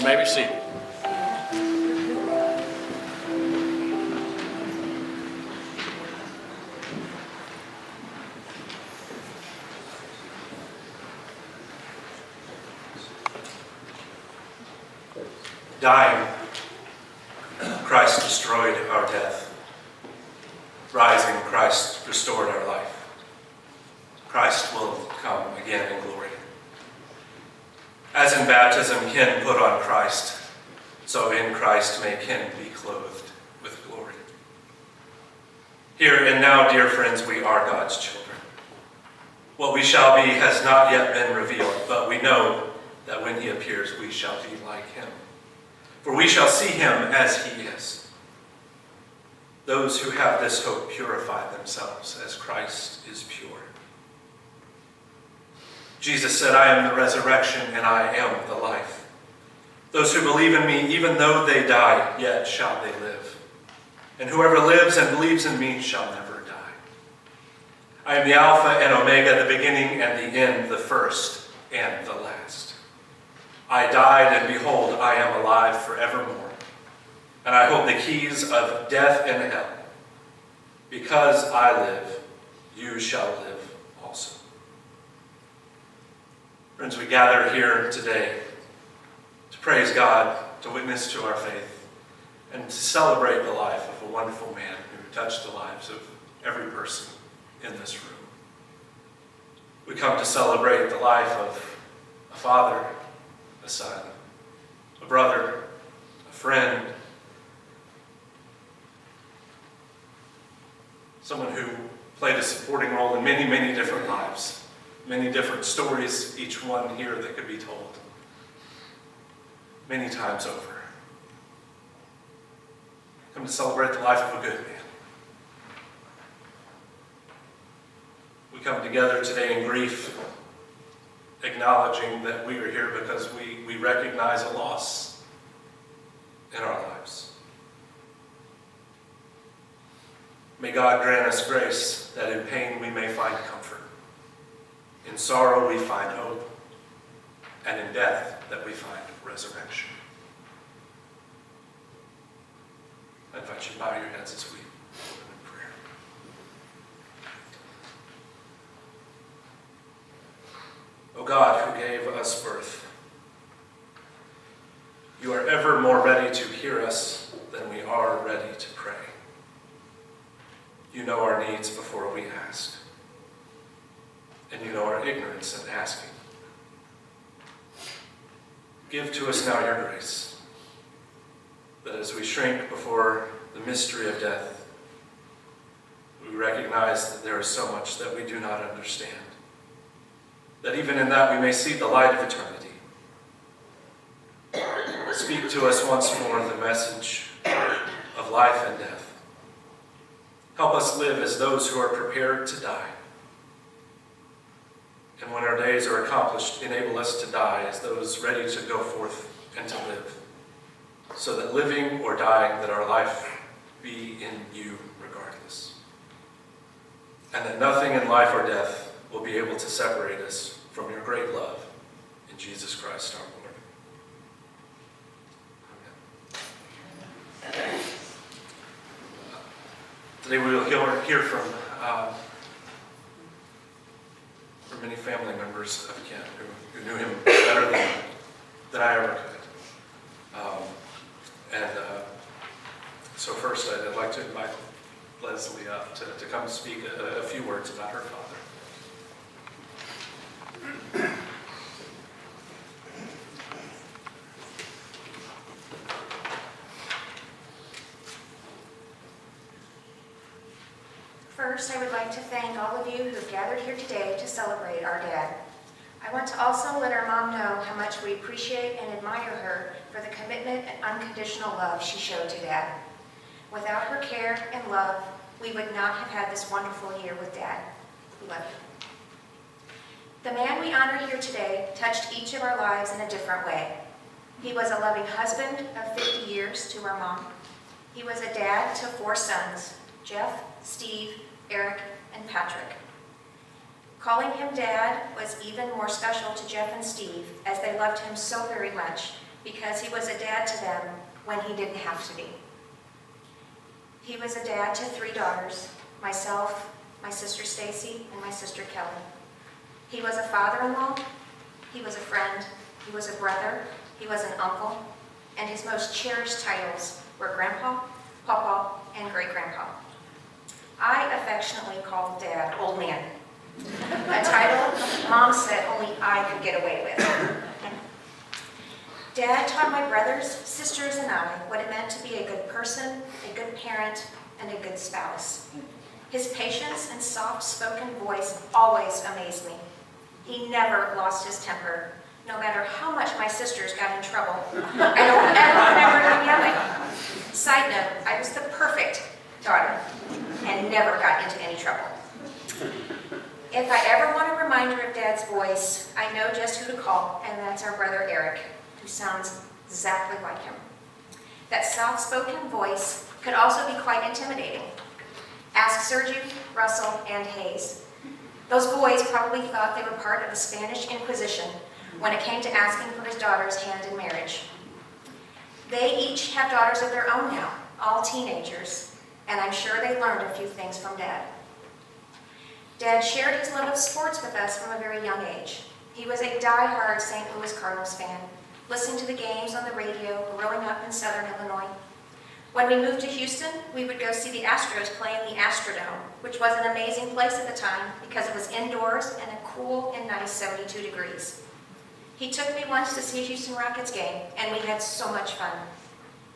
may be seated. Dying, Christ destroyed our death. Rising, Christ restored our life. Christ will come again in glory. As in baptism, kin put on Christ, so in Christ may kin be clothed with glory. Here and now, dear friends, we are God's children. What we shall be has not yet been revealed, but we know that when he appears, we shall be like him. For we shall see him as he is. Those who have this hope purify themselves as Christ is pure. Jesus said, I am the resurrection and I am the life. Those who believe in me, even though they die, yet shall they live. And whoever lives and believes in me shall never die. I am the Alpha and Omega, the beginning and the end, the first and the last. I died, and behold, I am alive forevermore. And I hold the keys of death and hell. Because I live, you shall live also. Friends, we gather here today to praise God, to witness to our faith, and to celebrate the life of a wonderful man who touched the lives of every person in this room. We come to celebrate the life of a father, a son, a brother, a friend, someone who played a supporting role in many, many different lives, many different stories, each one here that could be told many times over. Come to celebrate the life of a good man. We come together today in grief, acknowledging that we are here because we recognize a loss in our lives. May God grant us grace that in pain we may find comfort, in sorrow we find hope, and in death that we find resurrection. I invite you to bow your heads as we open in prayer. O God, who gave us birth, you are ever more ready to hear us than we are ready to pray. You know our needs before we ask, and you know our ignorance in asking. Give to us now your grace, that as we shrink before the mystery of death, we recognize that there is so much that we do not understand, that even in that we may see the light of eternity. Speak to us once more the message of life and death. Help us live as those who are prepared to die. And when our days are accomplished, enable us to die as those ready to go forth and to live, so that living or dying, that our life be in you regardless. And that nothing in life or death will be able to separate us from your great love in Jesus Christ our Lord. Amen. Today we will hear from many family members of Ken who knew him better than I ever could. So first I'd like to invite Leslie up to come speak a few words about her father. First, I would like to thank all of you who have gathered here today to celebrate our dad. I want to also let our mom know how much we appreciate and admire her for the commitment and unconditional love she showed to Dad. Without her care and love, we would not have had this wonderful year with Dad. We love you. The man we honor here today touched each of our lives in a different way. He was a loving husband of 50 years to our mom. He was a dad to 4 sons, Jeff, Steve, Eric, and Patrick. Calling him Dad was even more special to Jeff and Steve, as they loved him so very much, because he was a dad to them when he didn't have to be. He was a dad to 3 daughters, myself, my sister Stacy, and my sister Kelly. He was a father-in-law, he was a friend, he was a brother, he was an uncle, and his most cherished titles were Grandpa, Papa, and Great-Grandpa. I affectionately called Dad Old Man, a title Mom said only I could get away with. Dad taught my brothers, sisters, and I what it meant to be a good person, a good parent, and a good spouse. His patience and soft-spoken voice always amazed me. He never lost his temper, no matter how much my sisters got in trouble. I don't ever remember him yelling. Side note, I was the perfect daughter and never got into any trouble. If I ever want a reminder of Dad's voice, I know just who to call, and that's our brother Eric, who sounds exactly like him. That soft-spoken voice could also be quite intimidating. Ask Sergi, Russell, and Hayes. Those boys probably thought they were part of the Spanish Inquisition when it came to asking for his daughter's hand in marriage. They each have daughters of their own now, all teenagers, and I'm sure they learned a few things from Dad. Dad shared his love of sports with us from a very young age. He was a die-hard St. Louis Cardinals fan, listening to the games on the radio, growing up in Southern Illinois. When we moved to Houston, we would go see the Astros play in the Astrodome, which was an amazing place at the time because it was indoors and a cool and nice 72 degrees. He took me once to see a Houston Rockets game, and we had so much fun.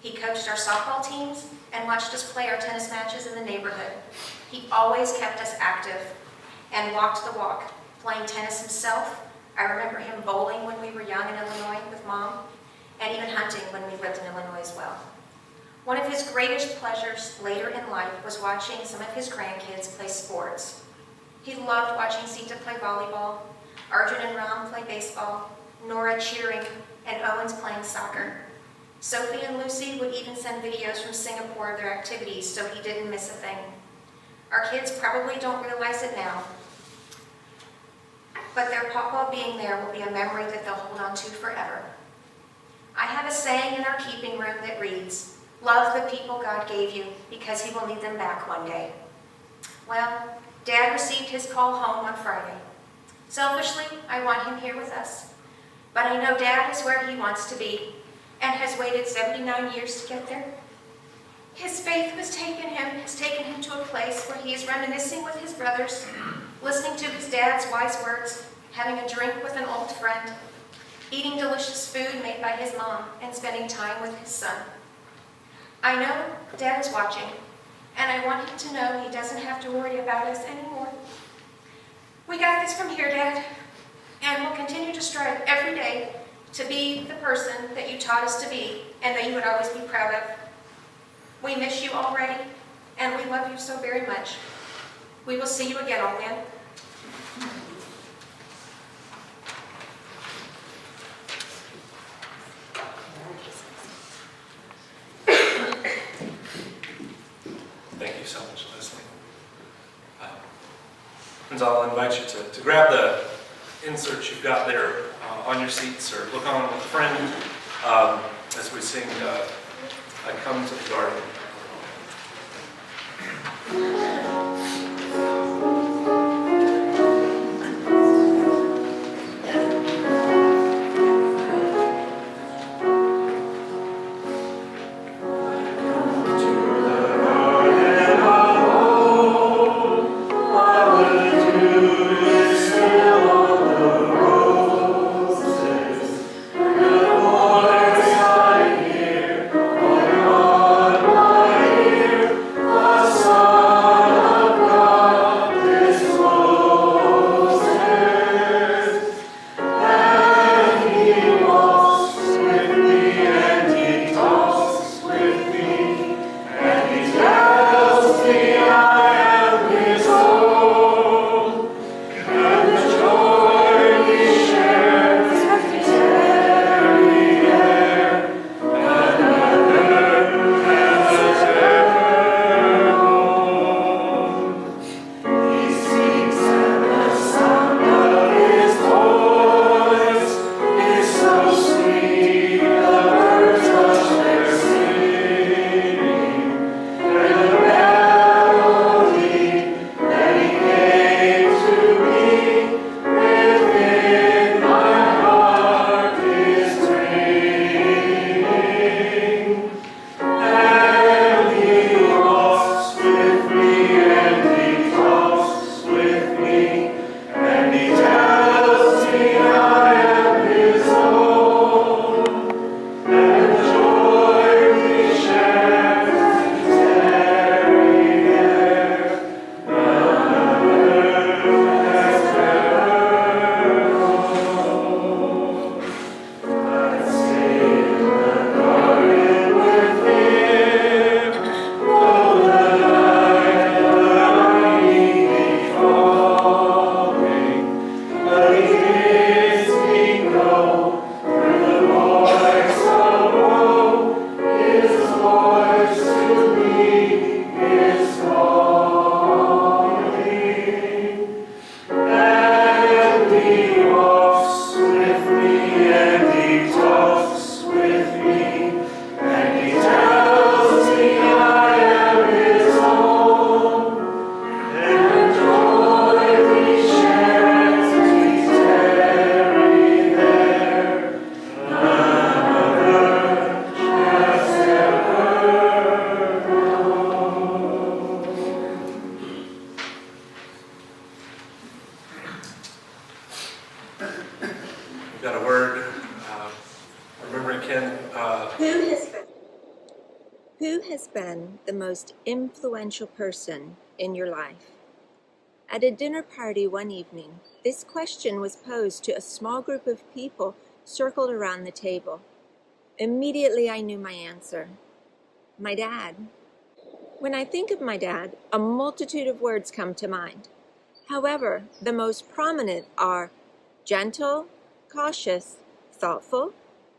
He coached our softball teams and watched us play our tennis matches in the neighborhood. He always kept us active and walked the walk, playing tennis himself. I remember him bowling when we were young in Illinois with Mom, and even hunting when we lived in Illinois as well. One of his greatest pleasures later in life was watching some of his grandkids play sports. He loved watching Sita play volleyball, Arjun and Ram play baseball, Nora cheering, and Owens playing soccer. Sophie and Lucy would even send videos from Singapore of their activities so he didn't miss a thing. Our kids probably don't realize it now, but their papa being there will be a memory that they'll hold on to forever. I have a saying in our keeping room that reads, "Love the people God gave you because he will need them back one day." Well, Dad received his call home on Friday. Selfishly, I want him here with us, but I know Dad is where he wants to be and has waited 79 years to get there. His faith has taken him to a place where he is reminiscing with his brothers, listening to his dad's wise words, having a drink with an old friend, eating delicious food made by his mom, and spending time with his son. I know Dad is watching, and I want him to know he doesn't have to worry about us anymore. We got this from here, Dad, and we'll continue to strive every day to be the person that you taught us to be and that you would always be proud of. We miss you already, and we love you so very much. We will see you again, old man. Thank you so much, Leslie. Friends, I'll invite you to grab the inserts you've got there on your seats, or look on with a friend as we sing I Come to the Garden. Son has been the most influential person in your life? At a dinner party one evening, this question was posed to a small group of people circled around the table. Immediately I knew my answer. My dad. When I think of my dad, a multitude of words come to mind. However, the most prominent are gentle, cautious, thoughtful,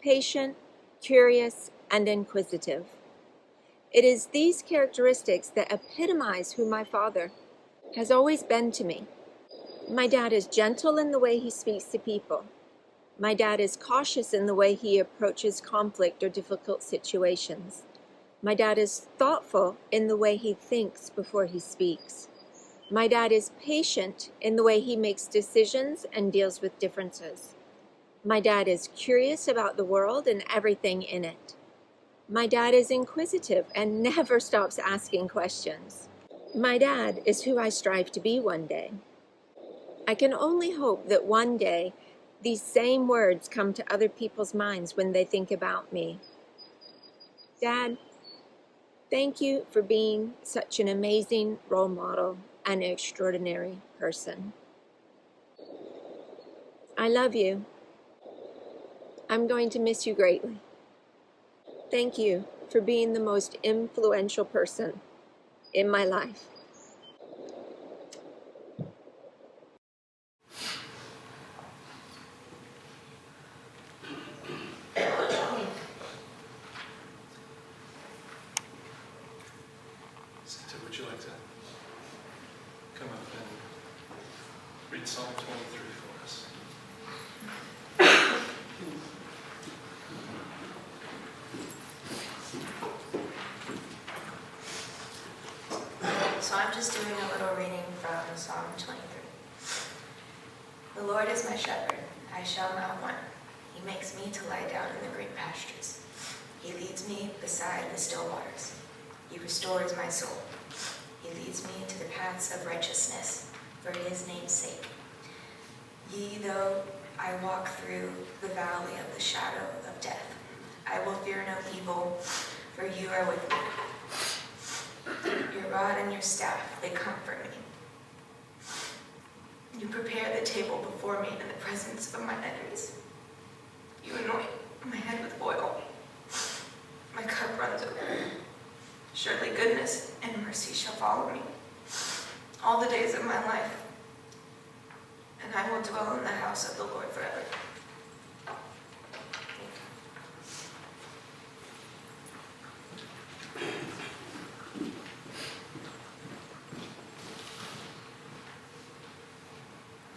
patient, curious, and inquisitive. It is these characteristics that epitomize who my father has always been to me. My dad is gentle in the way he speaks to people. My dad is cautious in the way he approaches conflict or difficult situations. My dad is thoughtful in the way he thinks before he speaks. My dad is patient in the way he makes decisions and deals with differences. My dad is curious about the world and everything in it. My dad is inquisitive and never stops asking questions. My dad is who I strive to be one day. I can only hope that one day these same words come to other people's minds when they think about me. Dad, thank you for being such an amazing role model and extraordinary person. I love you. I'm going to miss you greatly. Thank you for being the most influential person in my life. Santa, would you like to come up and read Psalm 23 for us? So I'm just doing a little reading from Psalm 23. The Lord is my shepherd, I shall not want. He makes me to lie down in the green pastures. He leads me beside the still waters. He restores my soul. He leads me into the paths of righteousness for his name's sake. Yea, though I walk through the valley of the shadow of death, I will fear no evil, for you are with me. Your rod and your staff, they comfort me. You prepare the table before me in the presence of my enemies. You anoint my head with oil. My cup runs over. Surely goodness and mercy shall follow me all the days of my life, and I will dwell in the house of the Lord forever.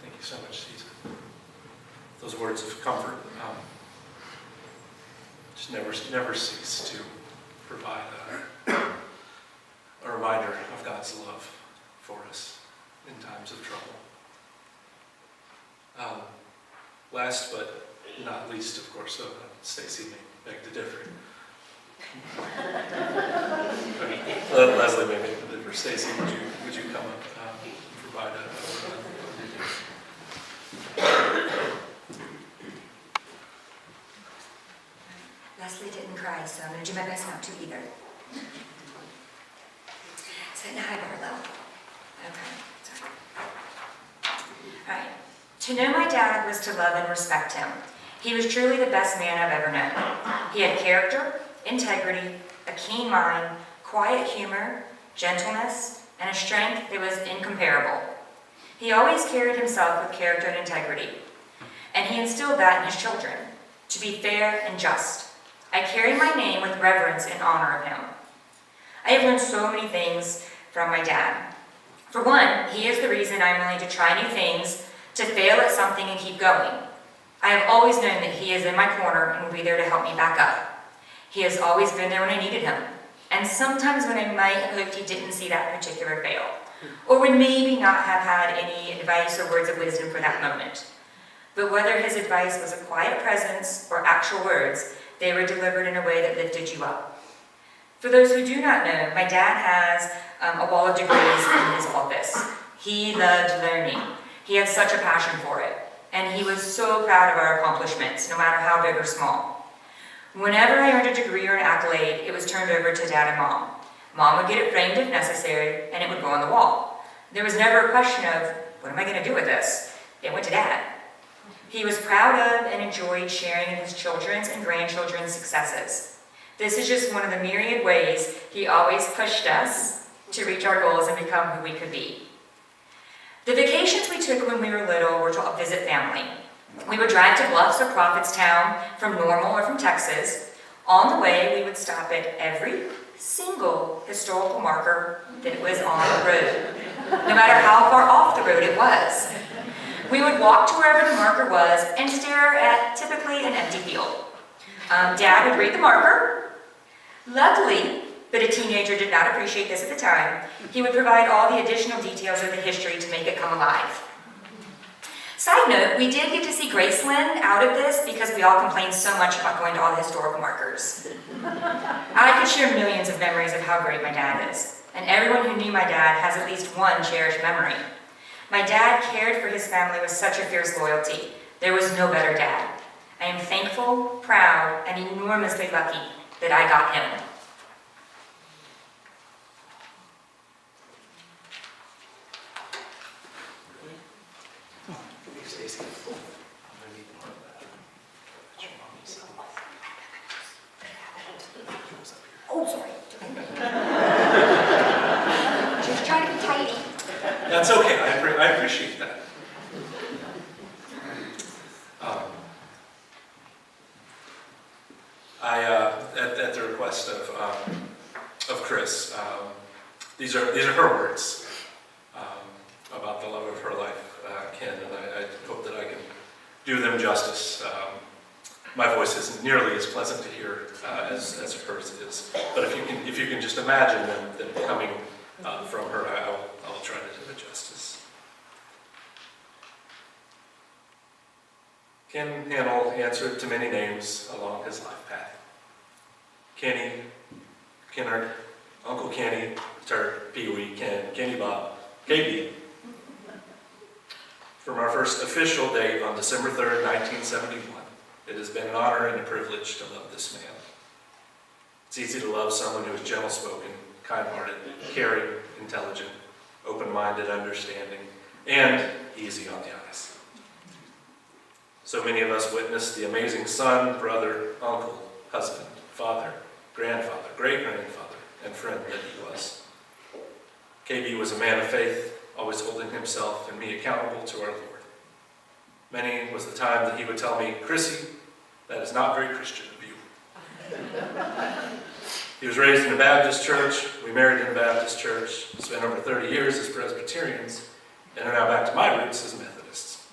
Thank you so much, Caesar. Those words of comfort just never cease to provide a reminder of God's love for us in times of trouble. Last but not least, of course, Stacy may beg to differ. Leslie may beg to differ. Stacy, would you come up and provide a Leslie didn't cry, so I'm going to do my best not to either. Say hi, Barlow. Okay, sorry. All right. To know my dad was to love and respect him. He was truly the best man I've ever known. He had character, integrity, a keen mind, quiet humor, gentleness, and a strength that was incomparable. He always carried himself with character and integrity, and he instilled that in his children, to be fair and just. I carry my name with reverence and honor of him. I have learned so many things from my dad. For one, he is the reason I'm willing to try new things, to fail at something and keep going. I have always known that he is in my corner and will be there to help me back up. He has always been there when I needed him, and sometimes when I might have hoped he didn't see that particular fail, or would maybe not have had any advice or words of wisdom for that moment. But whether his advice was a quiet presence or actual words, they were delivered in a way that lifted you up. For those who do not know, my dad has a wall of degrees in his office. He loved learning. He had such a passion for it, and he was so proud of our accomplishments, no matter how big or small. Whenever I earned a degree or an accolade, it was turned over to Dad and Mom. Mom would get it framed if necessary, and it would go on the wall. There was never a question of, what am I going to do with this? It went to Dad. He was proud of and enjoyed sharing in his children's and grandchildren's successes. This is just one of the myriad ways he always pushed us to reach our goals and become who we could be. The vacations we took when we were little were to visit family. We would drive to Bluffs or Prophetstown from Normal or from Texas. On the way, we would stop at every single historical marker that was on the road, no matter how far off the road it was. We would walk to wherever the marker was and stare at typically an empty field. Dad would read the marker. Luckily, but a teenager did not appreciate this at the time, he would provide all the additional details of the history to make it come alive. Side note, we did get to see Graceland out of this because we all complained so much about going to all the historical markers. I could share millions of memories of how great my dad is, and everyone who knew my dad has at least one cherished memory. My dad cared for his family with such a fierce loyalty. There was no better dad. I am thankful, proud, and enormously lucky that I got him. Oh, sorry. Just trying to be tidy. That's okay. I appreciate that. At the request of Chris, these are her words about the love of her life, Ken, and I hope that I can do them justice. My voice isn't nearly as pleasant to hear as hers is, but if you can just imagine them coming from her, I'll try to do it justice. Ken Hannel answered to many names along his life path. Kenny, Kennard, Uncle Kenny, Turk, Pee-wee, Ken, Kenny Bob, KB. From our first official date on December 3rd, 1971, it has been an honor and a privilege to love this man. It's easy to love someone who is gentle-spoken, kind-hearted, caring, intelligent, open-minded, understanding, and easy on the eyes. So many of us witnessed the amazing son, brother, uncle, husband, father, grandfather, great-grandfather, and friend that he was. KB was a man of faith, always holding himself and me accountable to our Lord. Many was the time that he would tell me, "Chrissy, that is not very Christian of you." He was raised in a Baptist church, we married in a Baptist church, spent over 30 years as Presbyterians, and are now back to my roots as Methodists.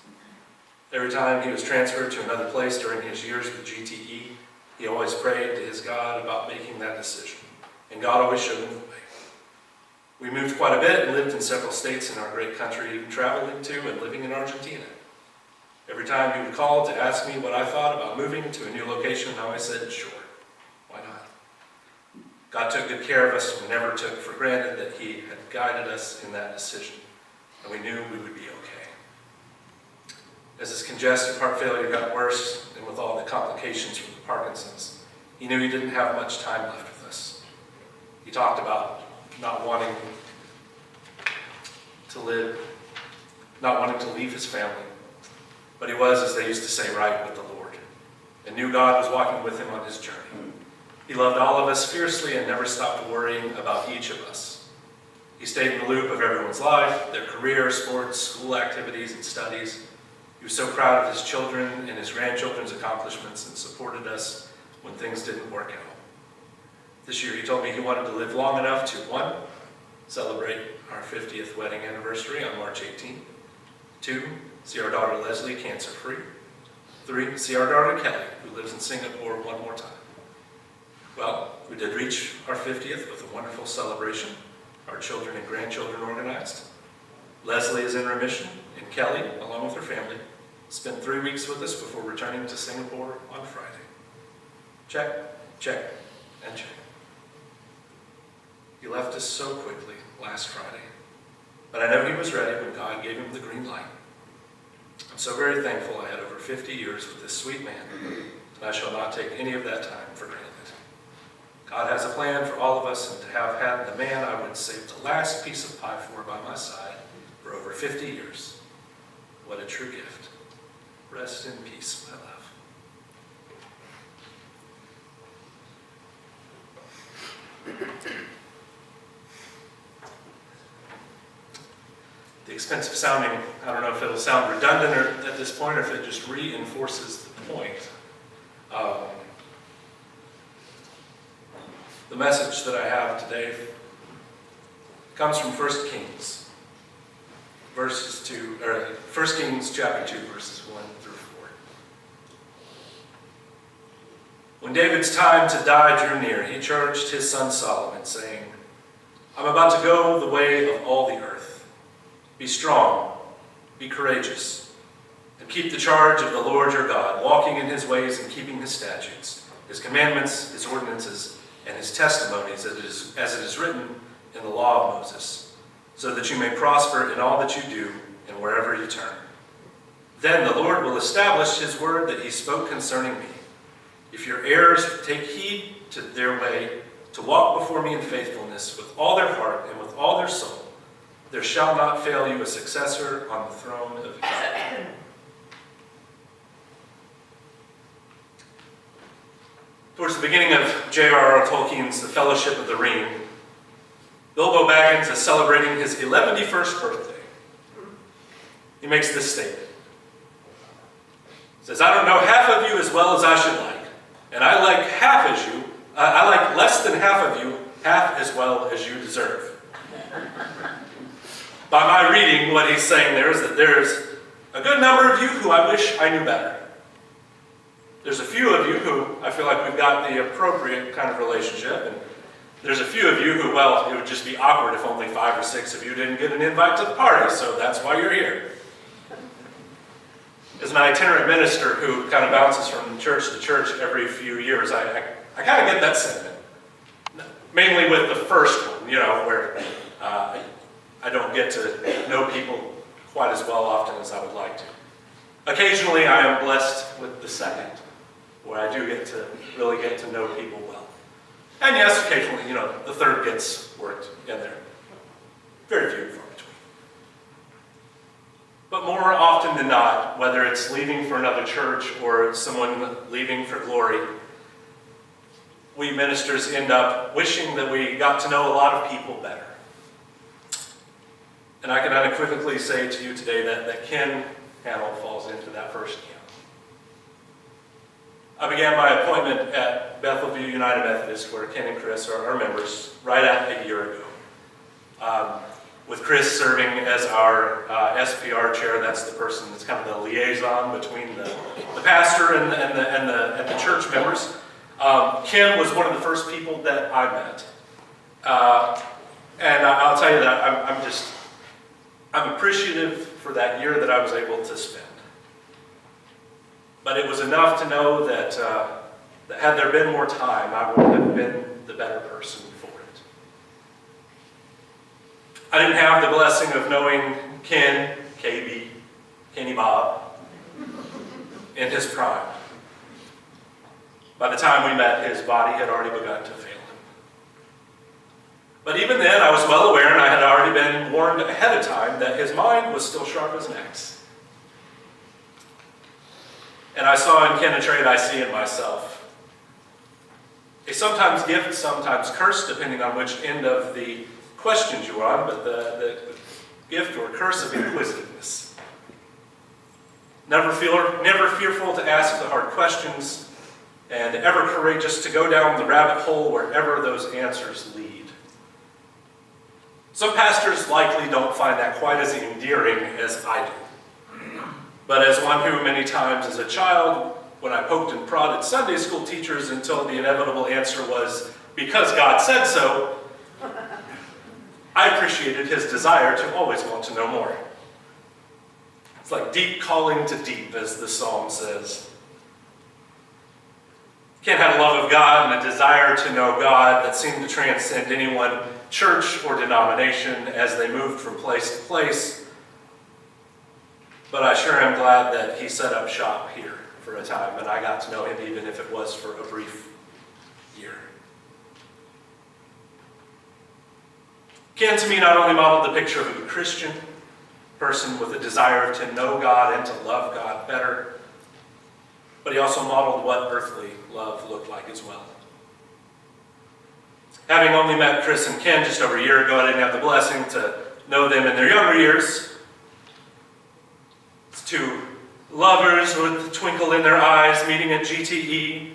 Every time he was transferred to another place during his years with GTE, he always prayed to his God about making that decision, and God always showed him the way. We moved quite a bit and lived in several states in our great country, even traveling to and living in Argentina. Every time he would call to ask me what I thought about moving to a new location, I always said, sure, why not? God took good care of us, and we never took for granted that he had guided us in that decision, and we knew we would be okay. As his congestive heart failure got worse, and with all the complications from the Parkinson's, he knew he didn't have much time left with us. He talked about not wanting to leave his family, but he was, as they used to say, right with the Lord, and knew God was walking with him on his journey. He loved all of us fiercely and never stopped worrying about each of us. He stayed in the loop of everyone's life, their career, sports, school activities, and studies. He was so proud of his children and his grandchildren's accomplishments and supported us when things didn't work out. This year he told me he wanted to live long enough to, 1, celebrate our 50th wedding anniversary on March 18th. 2, see our daughter Leslie cancer-free. 3, see our daughter Kelly, who lives in Singapore, one more time. Well, we did reach our 50th with a wonderful celebration. Our children and grandchildren organized. Leslie is in remission, and Kelly, along with her family, spent 3 weeks with us before returning to Singapore on Friday. Check, check, and check. He left us so quickly last Friday, but I know he was ready when God gave him the green light. I'm so very thankful I had over 50 years with this sweet man and I shall not take any of that time for granted. God has a plan for all of us, and to have had the man I would save the last piece of pie for by my side for over 50 years, what a true gift. Rest in peace, my love. The expense of sounding, I don't know if it'll sound redundant at this point or if it just reinforces the point. The message that I have today comes from 1 Kings, chapter 2, verses 1 through 4. When David's time to die drew near, he charged his son Solomon, saying, I'm about to go the way of all the earth. Be strong, be courageous, and keep the charge of the Lord your God, walking in his ways and keeping his statutes, his commandments, his ordinances, and his testimonies, as it is written in the law of Moses, so that you may prosper in all that you do and wherever you turn. Then the Lord will establish his word that he spoke concerning me. If your heirs take heed to their way, to walk before me in faithfulness with all their heart and with all their soul, there shall not fail you a successor on the throne of Israel. Towards the beginning of J.R.R. Tolkien's The Fellowship of the Ring, Bilbo Baggins is celebrating his 11st birthday. He makes this statement. He says, I don't know half of you as well as I should like, and I like I like less than half of you half as well as you deserve. By my reading, what he's saying there is that there's a good number of you who I wish I knew better. There's a few of you who I feel like we've got the appropriate kind of relationship, and there's a few of you who, well, it would just be awkward if only 5 or 6 of you didn't get an invite to the party, so that's why you're here. As an itinerant minister who kind of bounces from church to church every few years, I kind of get that sentiment. Mainly with the first one, where I don't get to know people quite as well often as I would like to. Occasionally, I am blessed with the second, where I do get to really get to know people well. And yes, occasionally, the third gets worked in there. Very few and far between. But more often than not, whether it's leaving for another church or someone leaving for glory, we ministers end up wishing that we got to know a lot of people better. And I can unequivocally say to you today that Ken Hannel falls into that first camp. I began my appointment at Bethel View United Methodist, where Ken and Chris are our members, right at a year ago. With Chris serving as our SPR chair, that's the person that's kind of the liaison between the pastor and the church members. Ken was one of the first people that I met. And I'll tell you that I'm appreciative for that year that I was able to spend. But it was enough to know that had there been more time, I would have been the better person for it. I didn't have the blessing of knowing Ken, KB, Kenny Bob, in his prime. By the time we met, his body had already begun to fail him. But even then, I was well aware, and I had already been warned ahead of time, that his mind was still sharp as an axe. And I saw in Ken a trait I see in myself. A sometimes gift, sometimes curse, depending on which end of the questions you're on, but the gift or curse of inquisitiveness. Never fearful to ask the hard questions, and ever courageous to go down the rabbit hole wherever those answers lead. Some pastors likely don't find that quite as endearing as I do. But as one who many times as a child, when I poked and prodded Sunday school teachers until the inevitable answer was, because God said so, I appreciated his desire to always want to know more. It's like deep calling to deep, as the psalm says. Ken had a love of God and a desire to know God that seemed to transcend any one church or denomination as they moved from place to place. But I sure am glad that he set up shop here for a time, and I got to know him even if it was for a brief year. Ken, to me, not only modeled the picture of a Christian person with a desire to know God and to love God better, but he also modeled what earthly love looked like as well. Having only met Chris and Ken just over a year ago, I didn't have the blessing to know them in their younger years. It's two lovers with a twinkle in their eyes meeting at GTE,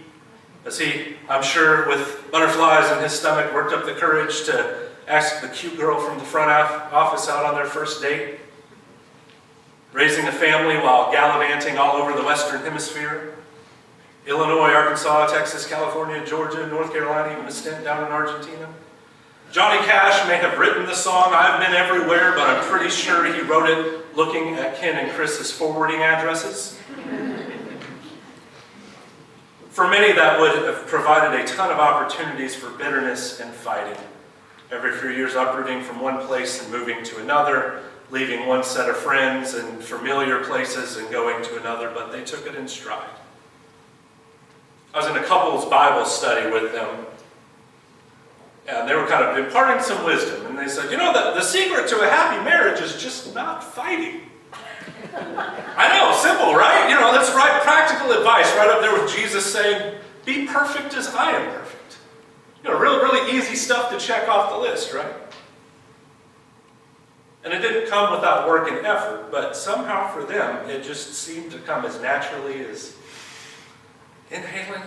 as he, I'm sure, with butterflies in his stomach, worked up the courage to ask the cute girl from the front office out on their first date. Raising a family while gallivanting all over the Western Hemisphere. Illinois, Arkansas, Texas, California, Georgia, North Carolina, even a stint down in Argentina. Johnny Cash may have written the song I've Been Everywhere, but I'm pretty sure he wrote it looking at Ken and Chris's forwarding addresses. For many, that would have provided a ton of opportunities for bitterness and fighting. Every few years uprooting from one place and moving to another, leaving one set of friends and familiar places and going to another, but they took it in stride. I was in a couples Bible study with them, and they were kind of imparting some wisdom, and they said, you know, the secret to a happy marriage is just not fighting. I know, simple, right? You know, that's right, practical advice right up there with Jesus saying, be perfect as I am perfect. You know, really, really easy stuff to check off the list, right? And it didn't come without work and effort, but somehow for them, it just seemed to come as naturally as inhaling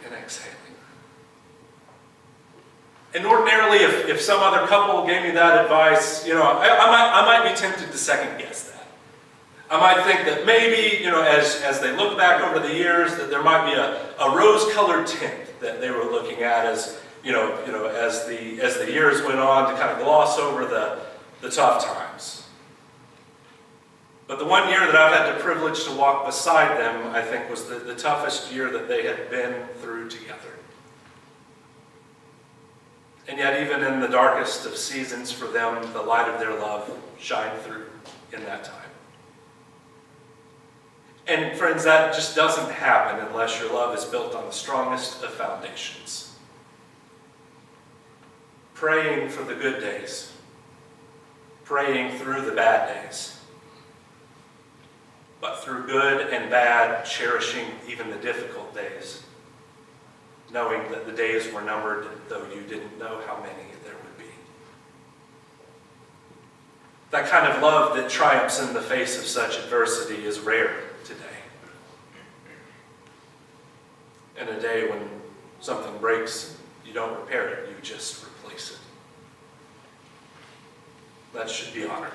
and exhaling. And ordinarily, if some other couple gave me that advice, you know, I might be tempted to second guess that. I might think that maybe, you know, as they look back over the years, that there might be a rose-colored tint that they were looking at as, you know, as the years went on to kind of gloss over the tough times. But the one year that I've had the privilege to walk beside them, I think, was the toughest year that they had been through together. And yet, even in the darkest of seasons for them, the light of their love shined through in that time. And friends, that just doesn't happen unless your love is built on the strongest of foundations. Praying for the good days. Praying through the bad days. But through good and bad, cherishing even the difficult days. Knowing that the days were numbered, though you didn't know how many there would be. That kind of love that triumphs in the face of such adversity is rare today. In a day when something breaks, you don't repair it, you just replace it. That should be honored.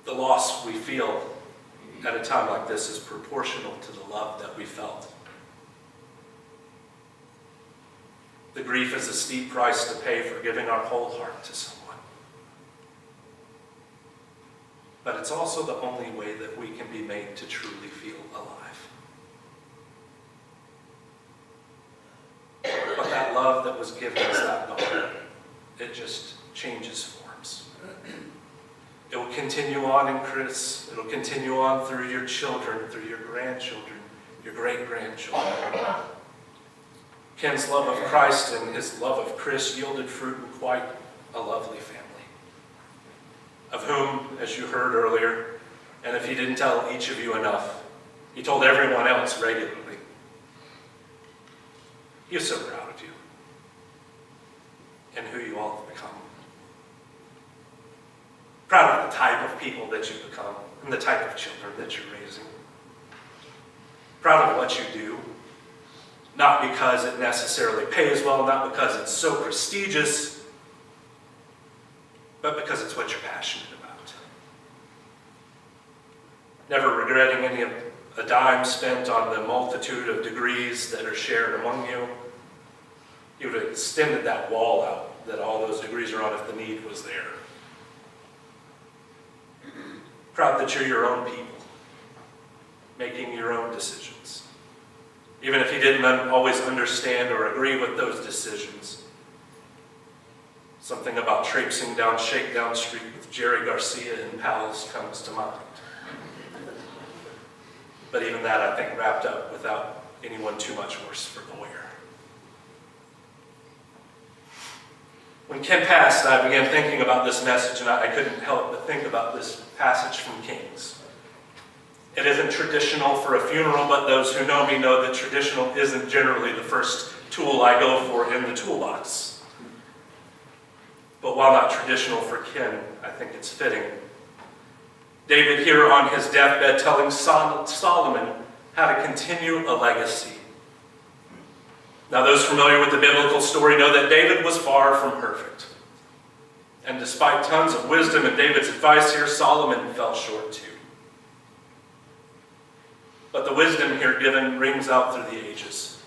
The loss we feel at a time like this is proportional to the love that we felt. The grief is a steep price to pay for giving our whole heart to someone. But it's also the only way that we can be made to truly feel alive. But that love that was given is not gone. It just changes forms. It will continue on in Chris. It will continue on through your children, through your grandchildren, your great-grandchildren. Ken's love of Christ and his love of Chris yielded fruit in quite a lovely family, of whom, as you heard earlier, and if he didn't tell each of you enough, he told everyone else regularly. He is so proud of you and who you all have become. Proud of the type of people that you've become and the type of children that you're raising. Proud of what you do, not because it necessarily pays well, not because it's so prestigious, but because it's what you're passionate about. Never regretting any of a dime spent on the multitude of degrees that are shared among you. You would have extended that wall out that all those degrees are on if the need was there. Proud that you're your own people, making your own decisions. Even if you didn't always understand or agree with those decisions. Something about traipsing down Shakedown Street with Jerry Garcia and pals comes to mind. But even that, I think, wrapped up without anyone too much worse for the wear. When Ken passed, I began thinking about this message, and I couldn't help but think about this passage from Kings. It isn't traditional for a funeral, but those who know me know that traditional isn't generally the first tool I go for in the toolbox. But while not traditional for Ken, I think it's fitting. David here on his deathbed telling Solomon how to continue a legacy. Now, those familiar with the biblical story know that David was far from perfect. And despite tons of wisdom and David's advice here, Solomon fell short too. But the wisdom here given rings out through the ages.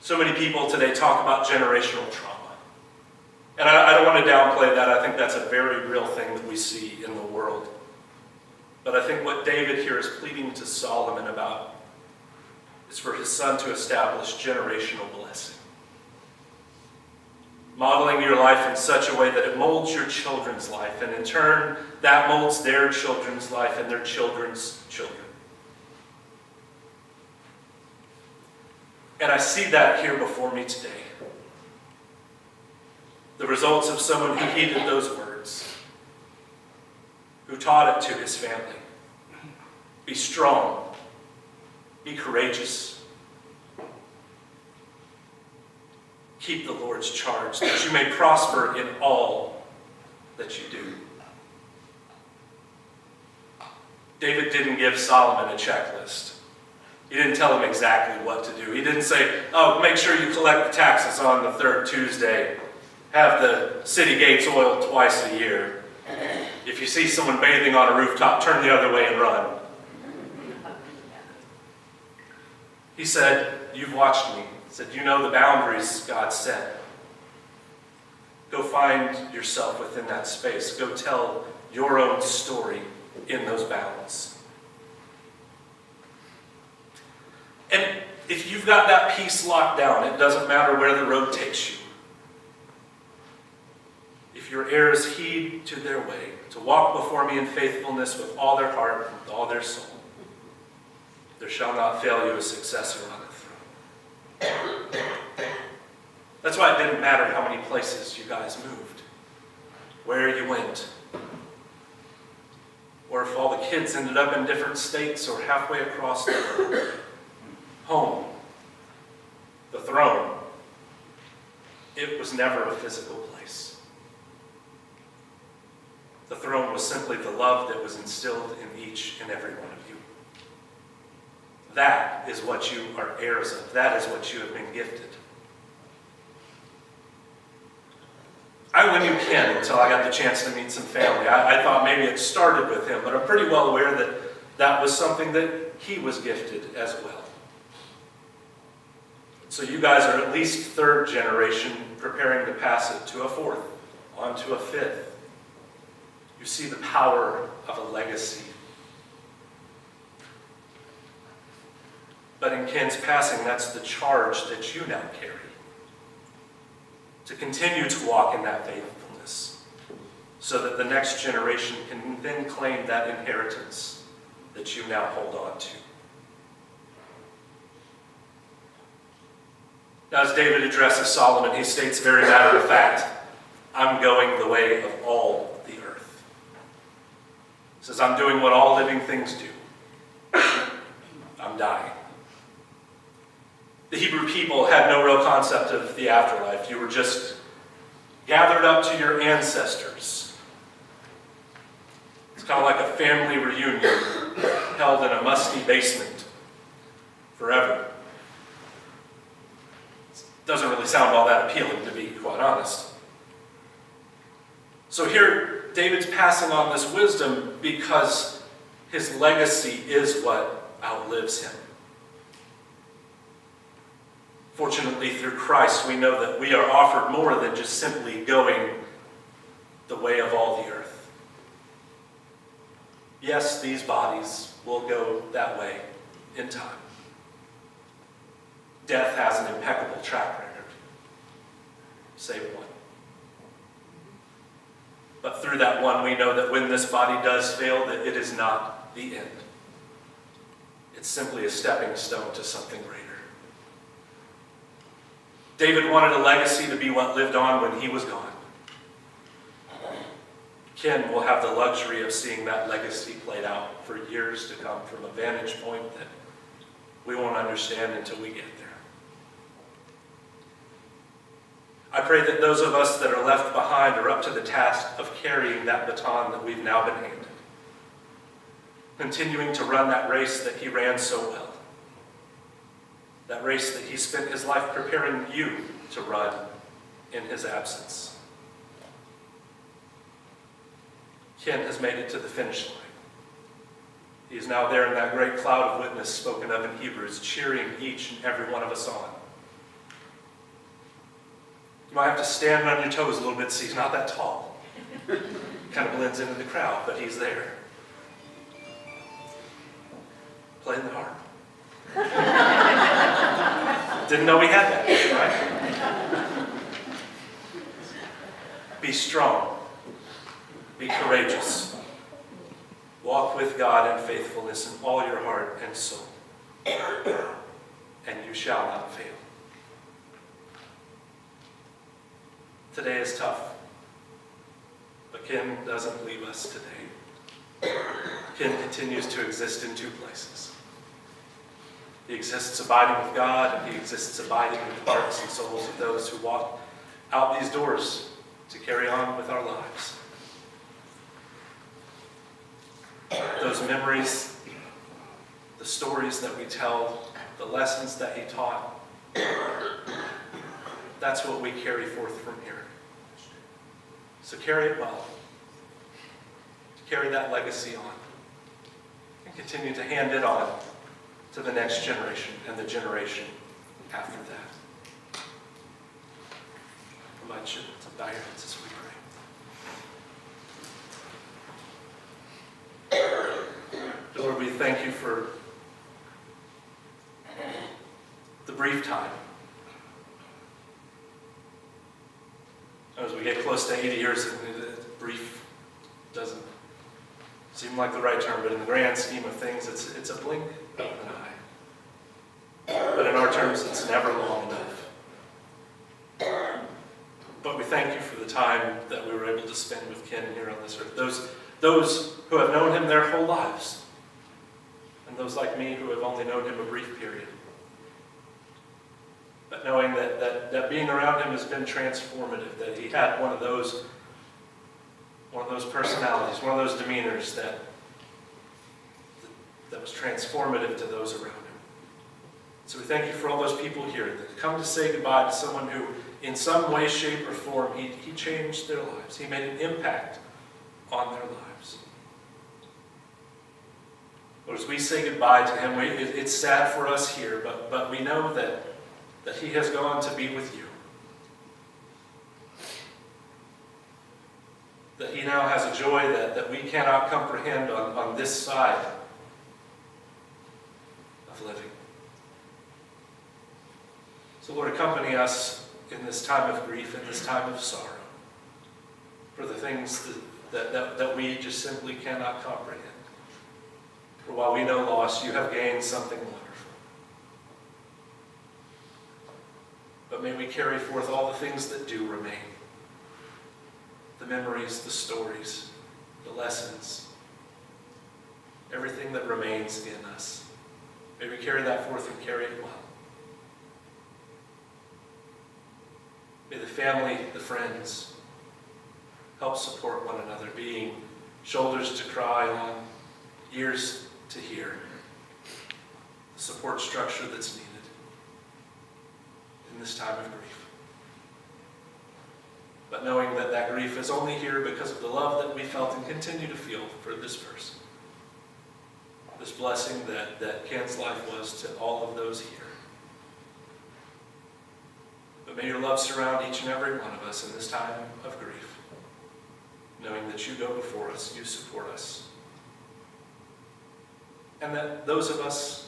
So many people today talk about generational trauma. And I don't want to downplay that. I think that's a very real thing that we see in the world. But I think what David here is pleading to Solomon about is for his son to establish generational blessing. Modeling your life in such a way that it molds your children's life, and in turn, that molds their children's life and their children's children. And I see that here before me today. The results of someone who heeded those words, who taught it to his family. Be strong. Be courageous. Keep the Lord's charge, that you may prosper in all that you do. David didn't give Solomon a checklist. He didn't tell him exactly what to do. He didn't say, oh, make sure you collect the taxes on the third Tuesday. Have the city gates oiled twice a year. If you see someone bathing on a rooftop, turn the other way and run. He said, you've watched me. He said, you know the boundaries God set. Go find yourself within that space. Go tell your own story in those bounds. And if you've got that piece locked down, it doesn't matter where the road takes you. If your heirs heed to their way, to walk before me in faithfulness with all their heart and with all their soul, there shall not fail you a successor on the throne. That's why it didn't matter how many places you guys moved, where you went, or if all the kids ended up in different states or halfway across the world. Home, the throne, it was never a physical place. The throne was simply the love that was instilled in each and every one of you. That is what you are heirs of. That is what you have been gifted. I only knew Ken until I got the chance to meet some family. I thought maybe it started with him, but I'm pretty well aware that that was something that he was gifted as well. So you guys are at least third generation preparing to pass it to a fourth, on to a fifth. You see the power of a legacy. But in Ken's passing, that's the charge that you now carry. To continue to walk in that faithfulness, so that the next generation can then claim that inheritance that you now hold on to. Now, as David addresses Solomon, he states very matter of fact, I'm going the way of all the earth. He says, I'm doing what all living things do. I'm dying. The Hebrew people had no real concept of the afterlife. You were just gathered up to your ancestors. It's kind of like a family reunion held in a musty basement forever. Doesn't really sound all that appealing, to be quite honest. So here, David's passing on this wisdom because his legacy is what outlives him. Fortunately, through Christ, we know that we are offered more than just simply going the way of all the earth. Yes, these bodies will go that way in time. Death has an impeccable track record, save one. But through that one, we know that when this body does fail, that it is not the end. It's simply a stepping stone to something greater. David wanted a legacy to be what lived on when he was gone. Ken will have the luxury of seeing that legacy played out for years to come from a vantage point that we won't understand until we get there. I pray that those of us that are left behind are up to the task of carrying that baton that we've now been handed, continuing to run that race that he ran so well, that race that he spent his life preparing you to run in his absence. Ken has made it to the finish line. He is now there in that great cloud of witness spoken of in Hebrews, cheering each and every one of us on. You might have to stand on your toes a little bit so he's not that tall. Kind of blends into the crowd, but he's there. Playing the harp. Didn't know we had that, right? Be strong. Be courageous. Walk with God in faithfulness in all your heart and soul, and you shall not fail. Today is tough, but Ken doesn't leave us today. Ken continues to exist in two places. He exists abiding with God, and he exists abiding in the hearts and souls of those who walk out these doors to carry on with our lives. Those memories, the stories that we tell, the lessons that he taught, that's what we carry forth from here. So carry it well. Carry that legacy on. And continue to hand it on to the next generation and the generation after that. I invite you to bow your heads as we pray. Lord, we thank you for the brief time. As we get close to 80 years, brief doesn't seem like the right term, but in the grand scheme of things, it's a blink of an eye. But in our terms, it's never long enough. But we thank you for the time that we were able to spend with Ken here on this earth. Those who have known him their whole lives, and those like me who have only known him a brief period. But knowing that being around him has been transformative, that he had one of those personalities, one of those demeanors that was transformative to those around him. So we thank you for all those people here that come to say goodbye to someone who, in some way, shape, or form, he changed their lives. He made an impact on their lives. Lord, as we say goodbye to him, it's sad for us here, but we know that he has gone to be with you. That he now has a joy that we cannot comprehend on this side of living. So Lord, accompany us in this time of grief, in this time of sorrow, for the things that we just simply cannot comprehend. For while we know loss, you have gained something wonderful. But may we carry forth all the things that do remain. The memories, the stories, the lessons, everything that remains in us. May we carry that forth and carry it well. May the family, the friends, help support one another, being shoulders to cry on, ears to hear, the support structure that's needed in this time of grief. But knowing that grief is only here because of the love that we felt and continue to feel for this person. This blessing that Ken's life was to all of those here. But may your love surround each and every one of us in this time of grief, knowing that you go before us, you support us. And that those of us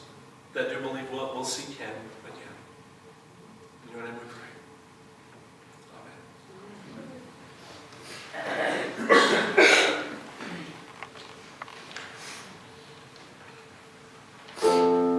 that do believe will see Ken again. In your name we pray. Amen.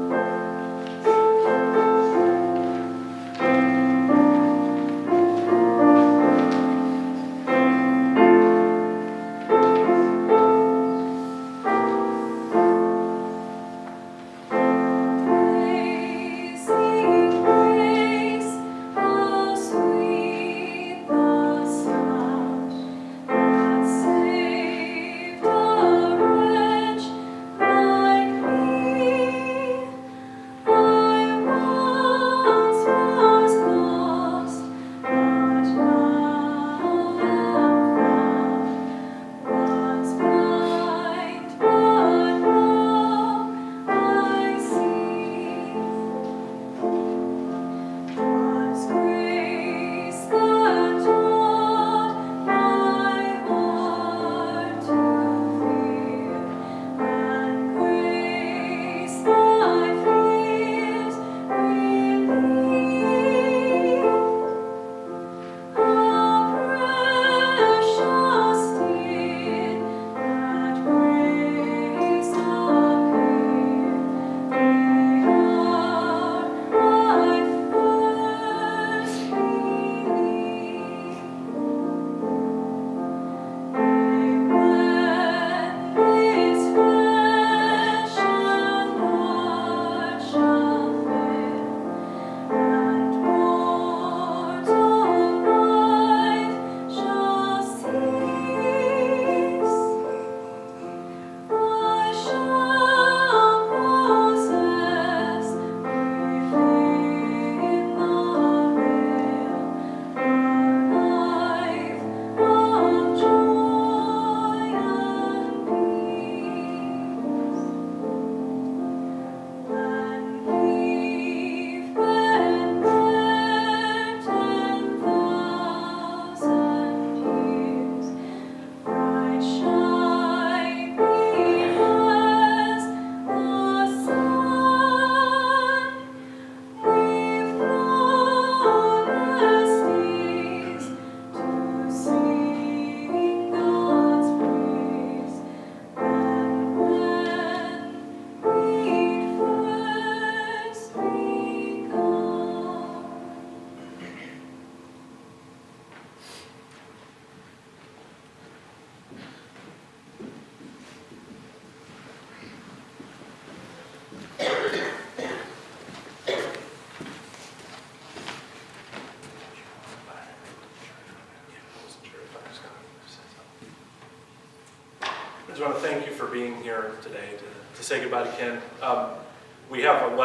I just want to thank you for being here today to say goodbye to Ken. We have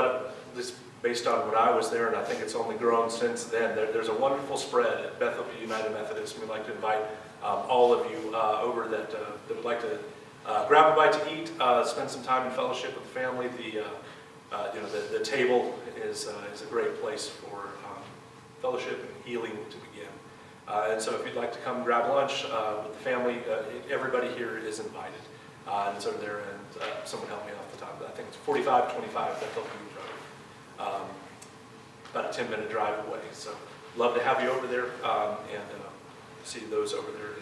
this based on when I was there, and I think it's only grown since then. There's a wonderful spread at Bethel United Methodist, and we'd like to invite all of you over that would like to grab a bite to eat, spend some time in fellowship with the family. The table is a great place for fellowship and healing to begin. And so if you'd like to come grab lunch with the family, everybody here is invited. And it's over there, and someone help me off the top of that. I think it's 4525 Bethel View Road. About a 10-minute drive away. So love to have you over there and see those over there